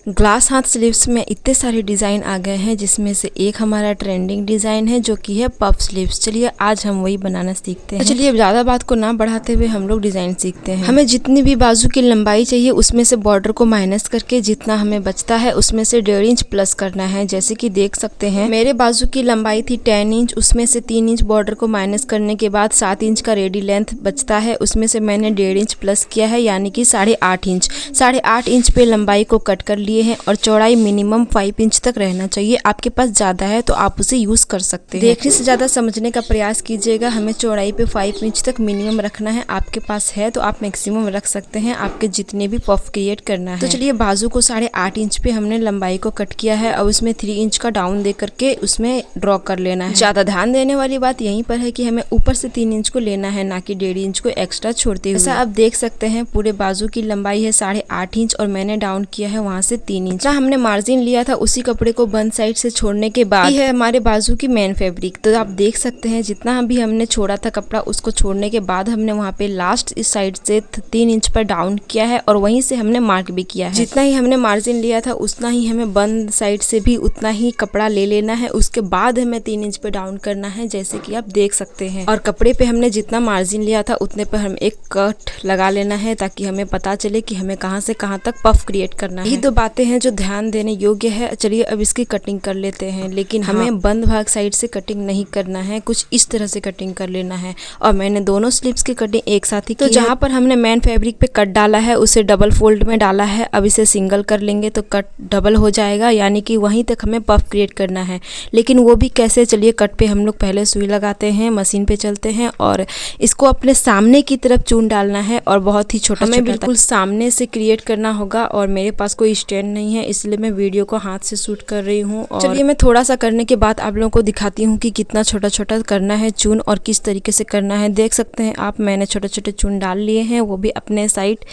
Glass हाथ sleeves में इतने सारे डिज़ाइन आ गए हैं, जिसमें से एक हमारा ट्रेंडिंग डिज़ाइन है जो कि है पफ स्लीव्स। चलिए आज हम वही बनाना सीखते हैं। तो चलिए ज़्यादा बात को ना बढ़ाते हुए हम लोग डिज़ाइन सीखते हैं। हमें जितनी भी बाजू की लंबाई चाहिए उसमें से बॉर्डर को माइनस करके जितना हमें बचता है उसमें से 1.5 इंच प्लस करना है। जैसे कि देख सकते हैं मेरे बाजू की लंबाई थी 10 इंच, उसमें से 3 इंच बॉर्डर को माइनस करने के बाद 7 इंच का रेडी लेंथ बचता है, उसमें से मैंने 1.5 इंच प्लस किया है, यानी कि 8.5 इंच। 8.5 इंच पे लंबाई को कट कर लिए हैं और चौड़ाई मिनिमम 5 इंच तक रहना चाहिए। आपके पास ज़्यादा है तो आप उसे यूज़ कर सकते हैं। देखने से ज़्यादा समझने का प्रयास कीजिएगा। हमें चौड़ाई पे 5 इंच तक मिनिमम रखना है। आपके पास है तो आप मैक्सिमम रख सकते हैं, आपके जितने भी पफ क्रिएट करना है। तो चलिए बाजू को 8.5 इंच पे हमने लंबाई को कट किया है और उसमें 3 इंच का डाउन दे करके उसमें ड्रॉ कर लेना है। ज़्यादा ध्यान देने वाली बात यहीं पर है कि हमें ऊपर से 3 इंच को लेना है, ना कि 1.5 इंच को एक्स्ट्रा छोड़ते हुए। ऐसा आप देख सकते हैं पूरे बाजू की लंबाई है 8.5 इंच और मैंने डाउन किया है वहाँ से 3 इंच। हमने मार्जिन लिया था उसी कपड़े को बंद साइड से छोड़ने के बाद है हमारे बाजू की मेन फैब्रिक। तो आप देख सकते हैं जितना भी हमने छोड़ा था कपड़ा उसको छोड़ने के बाद हमने वहाँ पे लास्ट इस साइड से 3 इंच पर डाउन किया है और वहीं से हमने मार्क भी किया है। जितना ही हमने मार्जिन लिया था उतना ही हमें बंद साइड से भी उतना ही कपड़ा ले लेना है। उसके बाद हमें 3 इंच पे डाउन करना है, जैसे कि आप देख सकते हैं। और कपड़े पे हमने जितना मार्जिन लिया था उतने पर हम एक कट लगा लेना है ताकि हमें पता चले कि हमें कहाँ से कहाँ तक पफ क्रिएट करना है। यही दो बातें हैं जो ध्यान देने योग्य है। चलिए अब इसकी कटिंग कर लेते हैं, लेकिन हमें बंद भाग साइड से कटिंग नहीं करना है, कुछ इस तरह से कटिंग कर लेना है। और मैंने दोनों स्लीव्स की कटिंग एक साथ ही की। तो जहाँ पर हमने मेन फैब्रिक पे कट डाला है उसे डबल फोल्ड में डाला है। अब इसे सिंगल कर लेंगे तो कट डबल हो जाएगा, यानी कि वहीं तक हमें पफ क्रिएट करना है। लेकिन वो भी कैसे, चलिए कट पे हम लोग पहले सुई लगाते हैं, मशीन पे चलते हैं और इसको अपने सामने की तरफ चून डालना है और बहुत ही छोटा हमें बिल्कुल सामने से क्रिएट करना होगा। और मेरे पास कोई स्टैंड नहीं है इसलिए मैं वीडियो को हाथ से शूट कर रही हूँ। और चलिए मैं थोड़ा सा करने के बाद आप लोगों को दिखाती हूँ कि कितना छोटा छोटा करना है चून और किस तरीके से करना है। देख सकते हैं आप मैंने छोटे छोटे चून डाल लिए हैं, वो भी अपने साइड,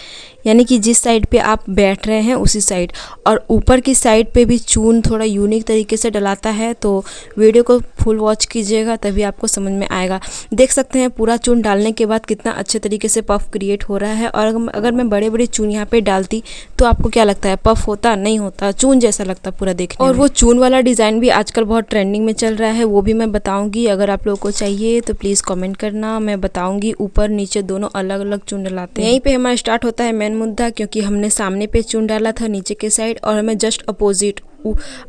यानी कि जिस साइड पे आप बैठ रहे हैं उसी साइड। और ऊपर की साइड पे भी चून थोड़ा यूनिक तरीके से डलाता है, तो वीडियो को फुल वॉच कीजिएगा तभी आपको समझ में आएगा। देख सकते हैं पूरा चून डालने के बाद कितना अच्छे तरीके से पफ क्रिएट हो रहा है। और अगर मैं बड़े बड़े चून यहाँ पे डालती तो आपको क्या लगता है, पफ होता? नहीं होता, चून जैसा लगता पूरा देखने में। और वो चून वाला डिज़ाइन भी आजकल बहुत ट्रेंडिंग में चल रहा है, वो भी मैं बताऊंगी। अगर आप लोगों को चाहिए तो प्लीज़ कमेंट करना, मैं बताऊंगी। ऊपर नीचे दोनों अलग अलग चून डलाते हैं। यहीं पे हमारा स्टार्ट होता है मेन मुद्दा, क्योंकि हमने सामने पे चून डाला था नीचे के साइड और हमें जस्ट अपोजिट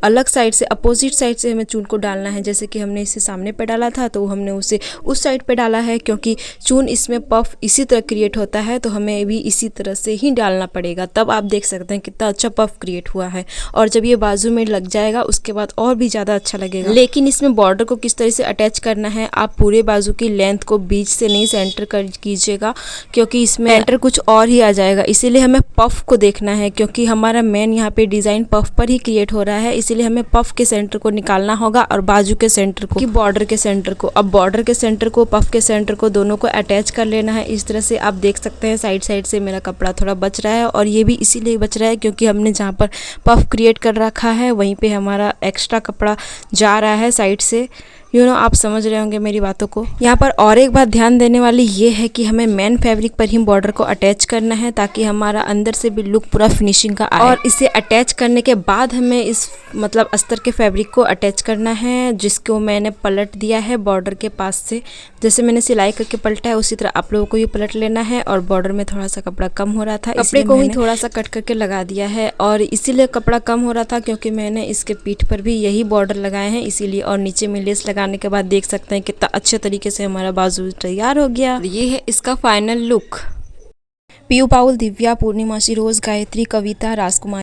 अलग साइड से, अपोजिट साइड से हमें चून को डालना है। जैसे कि हमने इसे सामने पे डाला था तो हमने उसे उस साइड पे डाला है, क्योंकि चून इसमें पफ इसी तरह क्रिएट होता है तो हमें भी इसी तरह से ही डालना पड़ेगा। तब आप देख सकते हैं कितना अच्छा पफ क्रिएट हुआ है। और जब ये बाजू में लग जाएगा उसके बाद और भी ज़्यादा अच्छा लगेगा। लेकिन इसमें बॉर्डर को किस तरह से अटैच करना है, आप पूरे बाजू की लेंथ को बीच से नहीं सेंटर कर कीजिएगा, क्योंकि इसमें सेंटर कुछ और ही आ जाएगा। इसीलिए हमें पफ को देखना है, क्योंकि हमारा मेन यहाँ पे डिज़ाइन पफ पर ही क्रिएट हो रहा है। इसीलिए हमें पफ के सेंटर को निकालना होगा और बाजू के सेंटर को, कि बॉर्डर के सेंटर को। अब बॉर्डर के सेंटर को, पफ के सेंटर को, दोनों को अटैच कर लेना है इस तरह से। आप देख सकते हैं साइड साइड से मेरा कपड़ा थोड़ा बच रहा है, और ये भी इसीलिए बच रहा है क्योंकि हमने जहाँ पर पफ क्रिएट कर रखा है वहीं पे हमारा एक्स्ट्रा कपड़ा जा रहा है साइड से। आप समझ रहे होंगे मेरी बातों को। यहाँ पर और एक बात ध्यान देने वाली ये है कि हमें मेन फैब्रिक पर ही बॉर्डर को अटैच करना है, ताकि हमारा अंदर से भी लुक पूरा फिनिशिंग का आए। और इसे अटैच करने के बाद हमें इस मतलब अस्तर के फैब्रिक को अटैच करना है, जिसको मैंने पलट दिया है बॉर्डर के पास से। जैसे मैंने सिलाई करके पलटा है उसी तरह आप लोगों को ये पलट लेना है। और बॉर्डर में थोड़ा सा कपड़ा कम हो रहा था, कपड़े को ही थोड़ा सा कट करके लगा दिया है। और इसीलिए कपड़ा कम हो रहा था क्योंकि मैंने इसके पीठ पर भी यही बॉर्डर लगाए हैं इसीलिए। और नीचे में लेस लगाने के बाद देख सकते हैं कितना अच्छे तरीके से हमारा बाजू तैयार हो गया। ये है इसका फाइनल लुक। पीयू पाउल, दिव्या, पूर्णिमा, शिरोज, गायत्री, कविता, राजकुमार।